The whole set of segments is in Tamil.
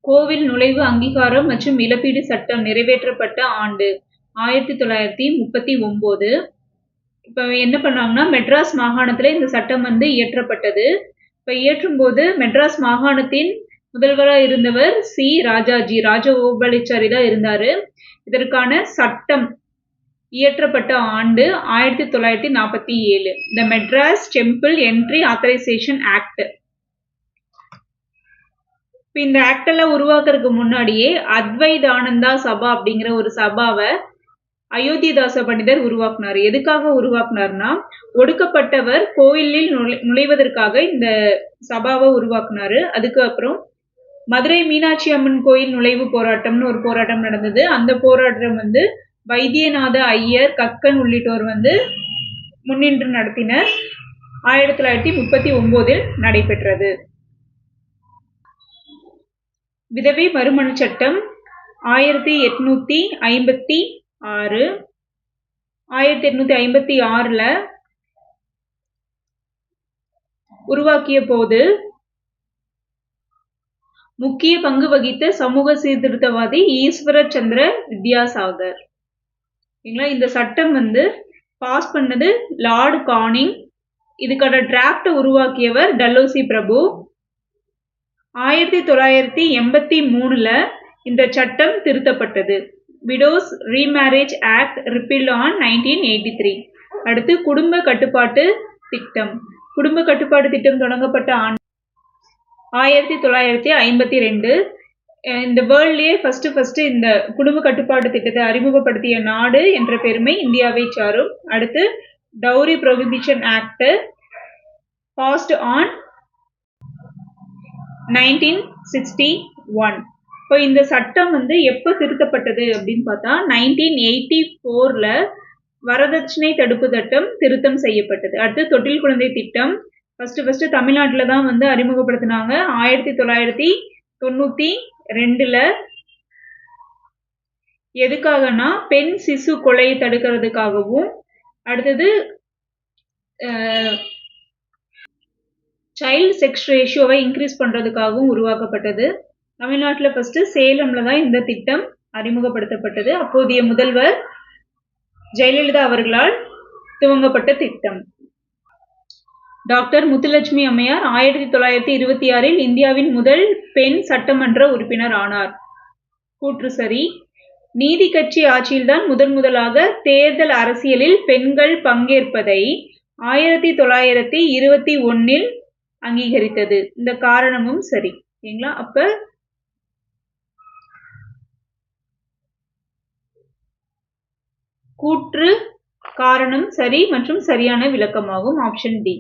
கோவில் நுழைவு அங்கீகாரம் மற்றும் இழப்பீடு சட்டம் நிறைவேற்றப்பட்ட ஆண்டு 1939. இப்போ என்ன பண்ணாங்கன்னா மெட்ராஸ் மாகாணத்தில் இந்த சட்டம் இயற்றப்பட்டது. இப்போ இயற்றும் போது மெட்ராஸ் மாகாணத்தின் முதல்வராக இருந்தவர் சி ராஜாஜி ராஜகோபாலாச்சாரி தான் இருந்தார். இதற்கான சட்டம் இயற்றப்பட்ட ஆண்டு 1947. The Madras temple entry authorization act. இந்த ஆக்ட் எல்லாம் உருவாக்குறதுக்கு முன்னாடியே அத்வைதானந்தா சபா அப்படிங்கிற ஒரு சபாவை அயோத்திதாச பண்டிதர் உருவாக்குனார். எதுக்காக உருவாக்குனார்னா, ஒடுக்கப்பட்டவர் கோயிலில் நுழைவதற்காக இந்த சபாவை உருவாக்குனாரு. அதுக்கப்புறம் மதுரை மீனாட்சி அம்மன் கோயில் நுழைவு போராட்டம்னு ஒரு போராட்டம் நடந்தது. அந்த போராட்டம் வைத்தியநாத ஐயர், கக்கன் உள்ளிட்டோர் முன்னின்று நடத்தினர். 1939 நடைபெற்றது. விதவை மறுமண சட்டம் 1856. 1856 உருவாக்கிய போது முக்கிய பங்கு வகித்த சமூக சீர்திருத்தவாதி ஈஸ்வர சந்திர வித்யாசாகர். இந்த சட்டம் பாஸ் பண்ணது லார்ட் கானிங். இதுக்கான டிராப்ட் உருவாக்கியவர் டல்லோசி பிரபு. 1983 இந்த சட்டம் திருத்தப்பட்டது. Widows remarriage act ரிப்பீல்ட் on 1983. அடுத்து குடும்ப கட்டுப்பாட்டு திட்டம். குடும்ப கட்டுப்பாட்டு திட்டம் தொடங்கப்பட்ட ஆண்டு 1952. இந்த வேர்ல்ட்லயே ஃபர்ஸ்ட் இந்த குடும்ப கட்டுப்பாட்டு திட்டத்தை அறிமுகப்படுத்திய நாடு என்ற பெருமை இந்தியாவை சாரும். அடுத்து dowry prohibition act passed on 1961. இப்போ இந்த சட்டம் எப்போ திருத்தப்பட்டது அப்படின்னு பார்த்தா 1984 வரதட்சணை தடுப்பு சட்டம் திருத்தம் செய்யப்பட்டது. அடுத்து தொட்டில் குழந்தை திட்டம் ஃபர்ஸ்ட் தமிழ்நாட்டில் தான் அறிமுகப்படுத்தினாங்க 1992. எதுக்காகனா பெண் சிசு கொலை தடுக்கிறதுக்காகவும், அடுத்தது சைல்டு செக்ஸ் ரேஷியோவை இன்க்ரீஸ் பண்றதுக்காகவும் உருவாக்கப்பட்டது. தமிழ்நாட்டில் ஃபர்ஸ்ட் சேலம்ல தான் இந்த திட்டம் அறிமுகப்படுத்தப்பட்டது. அப்போதைய முதல்வர் ஜெயலலிதா அவர்களால் துவங்கப்பட்ட திட்டம். டாக்டர் முத்துலட்சுமி அம்மையார் 1926 இந்தியாவின் முதல் பெண் சட்டமன்ற உறுப்பினர் ஆனார். கூற்று சரி. நீதி கட்சி ஆட்சியில்தான் முதலாக தேர்தல் அரசியலில் பெண்கள் பங்கேற்பதை 1921 அங்கீகரித்தது. இந்த காரணமும் சரி. சரிங்களா? அப்ப கூற்று காரணம் சரி மற்றும் சரியான விளக்கமாகும். Option D.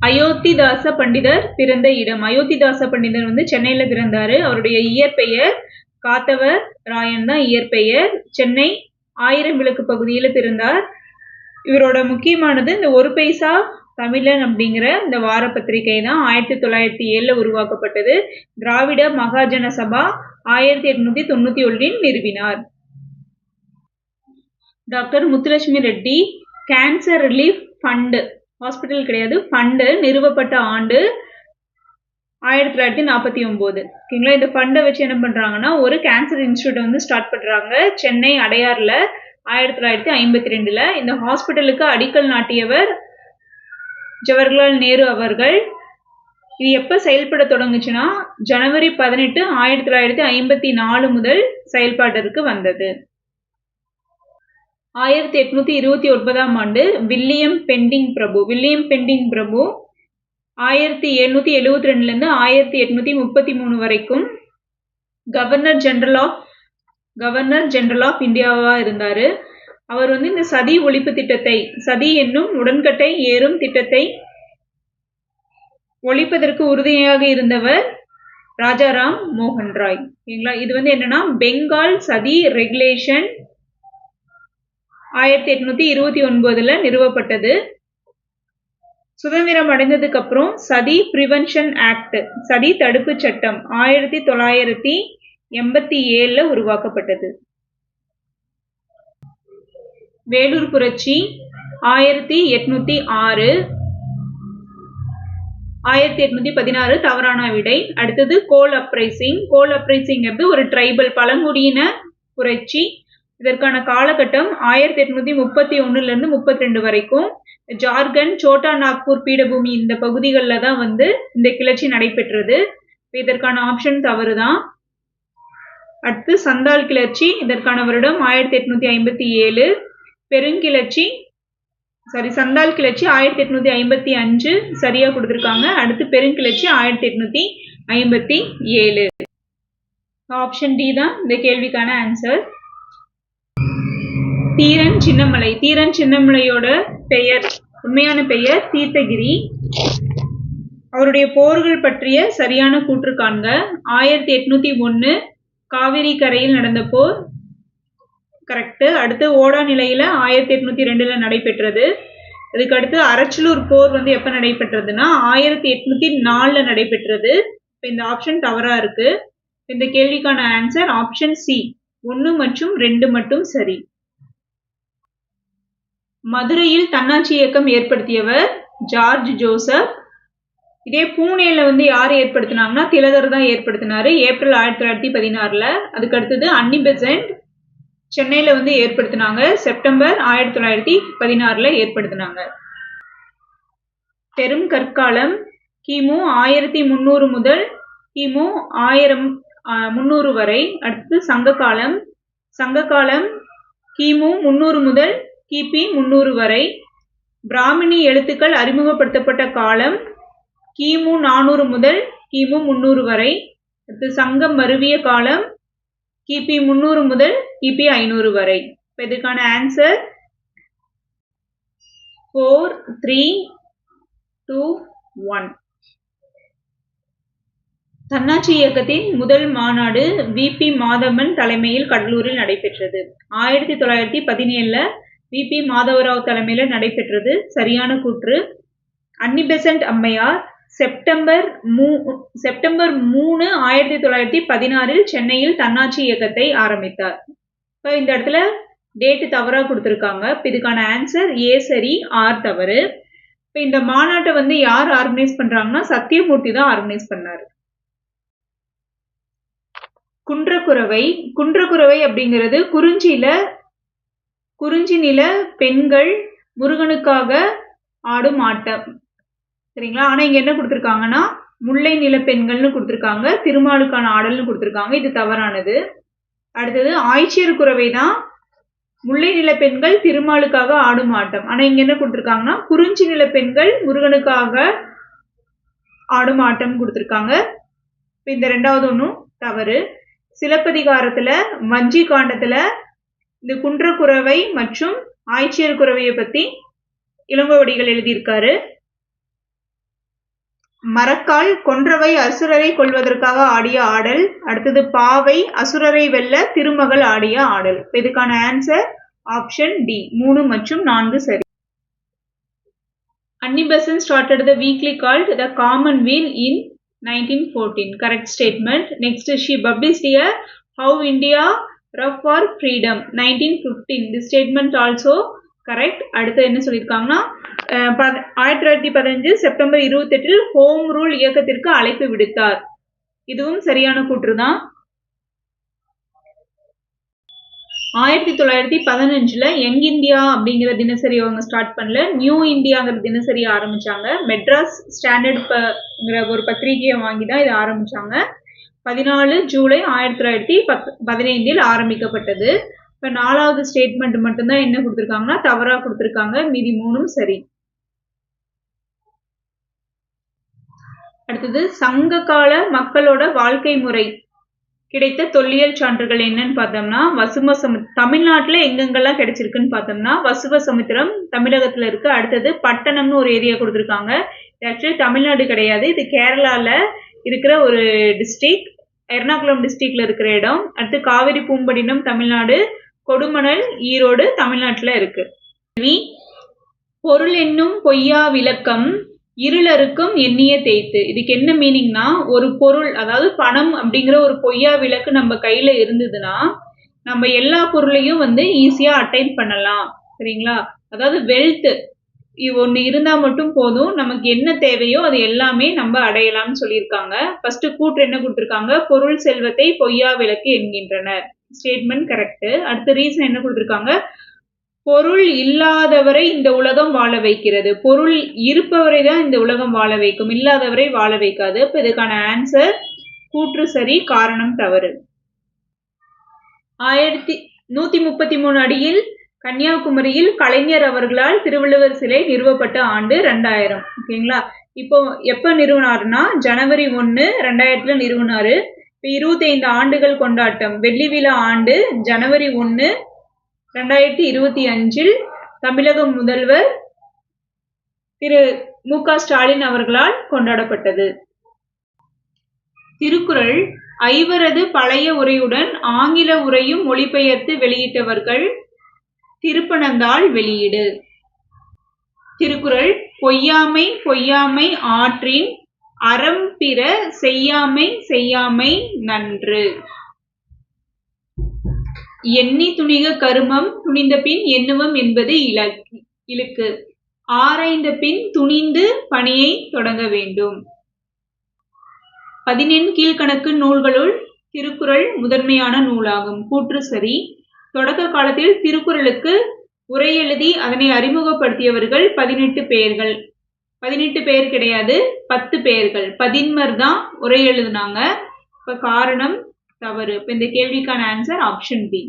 அயோத்திதாச பண்டிதர் பிறந்த இடம். அயோத்திதாச பண்டிதர் சென்னையில பிறந்தாரு. அவருடைய இயற்பெயர் காத்தவ ராயன் தான் இயற்பெயர். சென்னை 1000 விளக்கு பகுதியில் பிறந்தார். இவரோட முக்கியமானது இந்த ஒரு பைசா தமிழன் அப்படிங்கிற இந்த வார பத்திரிகை தான் 1907 உருவாக்கப்பட்டது. திராவிட மகாஜன சபா 1891 நிறுவினார். Doctor Muthulakshmi Reddy cancer relief fund, hospital கிடையாது, ஃபண்ட் நிறுவப்பட்ட ஆண்டு 1949. ஓகேங்களா? இந்த ஃபண்டை வச்சு என்ன பண்றாங்கன்னா ஒரு கேன்சர் இன்ஸ்டியூட் ஸ்டார்ட் பண்றாங்க சென்னை அடையார்ல 1952. இந்த ஹாஸ்பிட்டலுக்கு அடிக்கல் நாட்டியவர் ஜவஹர்லால் நேரு அவர்கள். இது எப்ப செயல்பட தொடங்குச்சுன்னா ஜனவரி 18, 1954 முதல் செயல்பாட்டிற்கு வந்தது. 1829 ஆண்டு வில்லியம் பெண்டிங் பிரபு 1772 1833 வரைக்கும் கவர்னர் ஜெனரல் ஆஃப் இந்தியாவா இருந்தாரு. அவர் இந்த சதி ஒழிப்பு திட்டத்தை, சதி என்னும் உடன்கட்டை ஏறும் திட்டத்தை ஒழிப்பதற்கு உறுதியாக இருந்தவர் ராஜாராம் மோகன் ராய். இது என்னன்னா பெங்கால் சதி ரெகுலேஷன் 1829 நிறுவப்பட்டது. சுதந்திரம் அடைந்ததுக்கு அப்புறம் சதி பிரிவென்ஷன் ஆக்ட், சதி தடுப்பு சட்டம் 1987 உருவாக்கப்பட்டது. வேலூர் புரட்சி 1806. 1816 தவறான விடை. அடுத்தது கோல் அப்ரைசிங். கோல் அப்ரைசிங்கிறது ஒரு ட்ரைபல் பழங்குடியின புரட்சி. இதற்கான காலகட்டம் 1831 32 வரைக்கும். ஜார்க்கண்ட், சோட்டா நாக்பூர் பீடபூமி இந்த பகுதிகளில் தான் வந்து இந்த கிளர்ச்சி நடைபெற்றது. இதற்கான ஆப்ஷன் தவறு தான். அடுத்து சந்தால் கிளர்ச்சி. இதற்கான வருடம் 1857. பெருங்கிளர்ச்சி சந்தால் கிளர்ச்சி 1855 சரியா கொடுத்திருக்காங்க. அடுத்து பெருங்கிளர்ச்சி 1857. ஆப்ஷன் டி தான் இந்த கேள்விக்கான ஆன்சர். தீரன் சின்னமலை. தீரன் சின்னமலையோட பெயர், உண்மையான பெயர் தீர்த்தகிரி. அவருடைய போர்கள் பற்றிய சரியான கூற்று காண்க. 1801 காவிரி கரையில் நடந்த போர், கரெக்ட். அடுத்து ஓடா நிலையில 1802 நடைபெற்றது. அதுக்கு அடுத்து அரச்சலூர் போர் வந்து எப்ப நடைபெற்றதுன்னா 1804 நடைபெற்றது. இந்த ஆப்ஷன் தவறா இருக்கு. இந்த கேள்விக்கான ஆன்சர் ஆப்ஷன் சி 1 மற்றும் 2 மட்டும் சரி. மதுரையில் தன்னாட்சி இயக்கம் ஏற்படுத்தியவர் ஜார்ஜ் ஜோசப். இதே பூனேல வந்து யார் ஏற்படுத்தினாங்கன்னா திலகர் தான் ஏற்படுத்தினாரு, ஏப்ரல் 1916. அதுக்கு அடுத்தது அன்னி பெசன்ட் சென்னையில வந்து ஏற்படுத்தினாங்க, செப்டம்பர் 1916 ஏற்படுத்தினாங்க. பெரும் கற்காலம் கிமு 1300 முதல் கிமு 1300 வரை. அடுத்து சங்ககாலம். சங்ககாலம் கிமு 300 முதல் கிபி 300 வரை. பிராமணி எழுத்துக்கள் அறிமுகப்படுத்தப்பட்ட காலம் கிமு 400 முதல் கிமு 300 வரை. அடுத்து சங்கம் மருவிய காலம் கிபி 300 முதல் கிபி 500 வரை. இதுக்கான ஆன்சர் 4, 3, 2, 1. தன்னாட்சி இயக்கத்தின் முதல் மாநாடு விபி மாதவன் தலைமையில் கடலூரில் நடைபெற்றது. 1917 விபி மாதவராவ் தலைமையில நடைபெற்றது. சரியான கூற்று. அன்னி பெசன்ட் அம்மையார் செப்டம்பர் 3 1916 சென்னையில் தன்னாட்சி இயக்கத்தை ஆரம்பித்தார். இப்போ இந்த இடத்துல டேட்டு தவறா கொடுத்துருக்காங்க. இப்போ இதுக்கான ஆன்சர் ஏ சரி, ஆர் தவறு. இப்போ இந்த மாநாட்டை வந்து யார் ஆர்கனைஸ் பண்றாங்கன்னா சத்தியமூர்த்தி தான் ஆர்கனைஸ் பண்ணாரு. குன்றக்குறவை. குன்றக்குறவை அப்படிங்கிறது குறிஞ்சி நில பெண்கள் முருகனுக்காக ஆடும் ஆட்டம், சரிங்களா? ஆனா இங்க என்ன கொடுத்திருக்காங்கன்னா முல்லை நில பெண்கள்னு கொடுத்திருக்காங்க, திருமாலுக்கான ஆடல்னு கொடுத்திருக்காங்க. இது தவறானது. அடுத்தது ஆய்ச்சியர் குறவை தான் முல்லை நில பெண்கள் திருமாலுக்காக ஆடும் ஆட்டம். ஆனா இங்க என்ன கொடுத்திருக்காங்கன்னா குறிஞ்சி நில பெண்கள் முருகனுக்காக ஆடும் ஆட்டம் கொடுத்திருக்காங்க. இந்த ரெண்டாவது ஒன்றும் தவறு. சிலப்பதிகாரத்துல வஞ்சி காண்டத்துல இந்த குன்றக்குறவை மற்றும் ஆய்ச்சியர் குறவையை பத்தி இளங்கோவடிகள் எழுதியிருக்காரு. மரக்கால் கொன்றவை அசுரரை கொள்வதற்காக ஆடிய ஆடல். அடுத்தது பாவை அசுரரை வெல்ல திருமகள் ஆடிய ஆடல். இதுக்கான ஆன்சர் ஆப்ஷன் டி 3 மற்றும் 4 சரி. Annie Besant started the weekly called The Commonweal in 1914. Correct statement. Next, she published a How India Rough for Freedom 1915. This statement also correct. அடுத்து என்ன சொல்லியிருக்காங்கன்னா 1915 செப்டம்பர் 28 ஹோம் ரூல் இயக்கத்திற்கு அழைப்பு விடுத்தார். இதுவும் சரியான கூற்று தான். 1915 யங் இந்தியா அப்படிங்கிற தினசரி அவங்க ஸ்டார்ட் பண்ணல, நியூ இந்தியாங்கிற தினசரி ஆரம்பிச்சாங்க. மெட்ராஸ் ஸ்டாண்டர்ட்ங்கிற ஒரு பத்திரிகையை வாங்கி தான் இதை ஆரம்பிச்சாங்க. 14 ஜூலை 1915 ஆரம்பிக்கப்பட்டது. இப்போ 4வது ஸ்டேட்மெண்ட் மட்டும்தான் என்ன கொடுத்துருக்காங்கன்னா தவறா கொடுத்துருக்காங்க, மீதி 3ம் சரி. அடுத்தது சங்க கால மக்களோட வாழ்க்கை முறை கிடைத்த தொல்லியல் சான்றுகள் என்னன்னு பார்த்தோம்னா தமிழ்நாட்டில் எங்கெங்கெல்லாம் கிடைச்சிருக்குன்னு பார்த்தோம்னா வசுவசமுத்திரம் தமிழகத்துல இருக்கு. அடுத்தது பட்டணம்னு ஒரு ஏரியா கொடுத்துருக்காங்க. ஆக்சுவலி தமிழ்நாடு கிடையாது, இது கேரளால இருக்கிற ஒரு டிஸ்ட்ரிக்ட், எர்ணாகுளம் டிஸ்ட்ரிக்ட்ல இருக்கிற இடம். அடுத்து காவிரி பூம்பட்டினம் தமிழ்நாடு, கொடுமணல் ஈரோடு தமிழ்நாட்டுல இருக்கு. பொருள் என்னும் பொய்யா விளக்கம் இருளருக்கும் எண்ணிய தேய்த்து. இதுக்கு என்ன மீனிங்னா ஒரு பொருள், அதாவது பணம் அப்படிங்கிற ஒரு பொய்யா விளக்கு நம்ம கையில இருந்ததுன்னா நம்ம எல்லா பொருளையும் வந்து ஈஸியா அட்டைன் பண்ணலாம், சரிங்களா? அதாவது வெல்த் ஒண்ணு இருந்தா மட்டும் போதும், நமக்கு என்ன தேவையோ அது எல்லாமே நம்ம அடையலாம்னு சொல்லியிருக்காங்க. ஃபர்ஸ்ட் கூற்று என்ன கொடுத்திருக்காங்க, பொருள் செல்வத்தை பொய்யா விளக்கு என்கின்றனர். Statement correct. அடுத்த ரீசன் என்ன கொடுத்திருக்காங்க, பொருள் இல்லாதவரை இந்த உலகம் வாழ வைக்கிறது. பொருள் இருப்பவரை தான் இந்த உலகம் வாழ வைக்கும், இல்லாதவரை வாழ வைக்காது. இப்ப இதுக்கான ஆன்சர் கூற்று சரி, காரணம் தவறு. 1133 அடியில் கன்னியாகுமரியில் கலைஞர் அவர்களால் திருவள்ளுவர் சிலை நிறுவப்பட்ட ஆண்டு 2000. ஓகேங்களா? இப்போ எப்ப நிறுவனாருன்னா ஜனவரி 1, 2000 நிறுவனாரு. இப்போ 25 ஆண்டுகள் கொண்டாட்டம், வெள்ளி விழா ஆண்டு ஜனவரி 1, 2025 தமிழக முதல்வர் திரு மு.க. ஸ்டாலின் அவர்களால் கொண்டாடப்பட்டது. திருக்குறள் ஐவரது பழைய உரையுடன் ஆங்கில உரையும் மொழிபெயர்த்து வெளியிட்டவர்கள் திருப்பனந்தாள் வெளியீடு. திருக்குறள் பொய்யாமை பொய்யாமை ஆற்றின் அறம் பிற செய்யாமை செய்யாமை நன்று. எண்ணி துணிக கருமம் துணிந்த பின் எண்ணுவம் என்பது இழுக்கு. ஆராய்ந்த பின் துணிந்து பணியை தொடங்க வேண்டும். 14 கீழ்கணக்கு நூல்களுள் திருக்குறள் முதன்மையான நூலாகும். கூற்று சரி. தொடக்க காலத்தில் திருக்குறளுக்கு உரை எழுதி அதனை அறிமுகப்படுத்தியவர்கள் 18 பேர்கள். 18 பேர் கிடையாது, 10 பேர்கள். 11 தான் உரை எழுதினாங்க. இப்ப காரணம் தவறு. இப்ப இந்த கேள்விக்கான ஆன்சர் ஆப்ஷன் பி.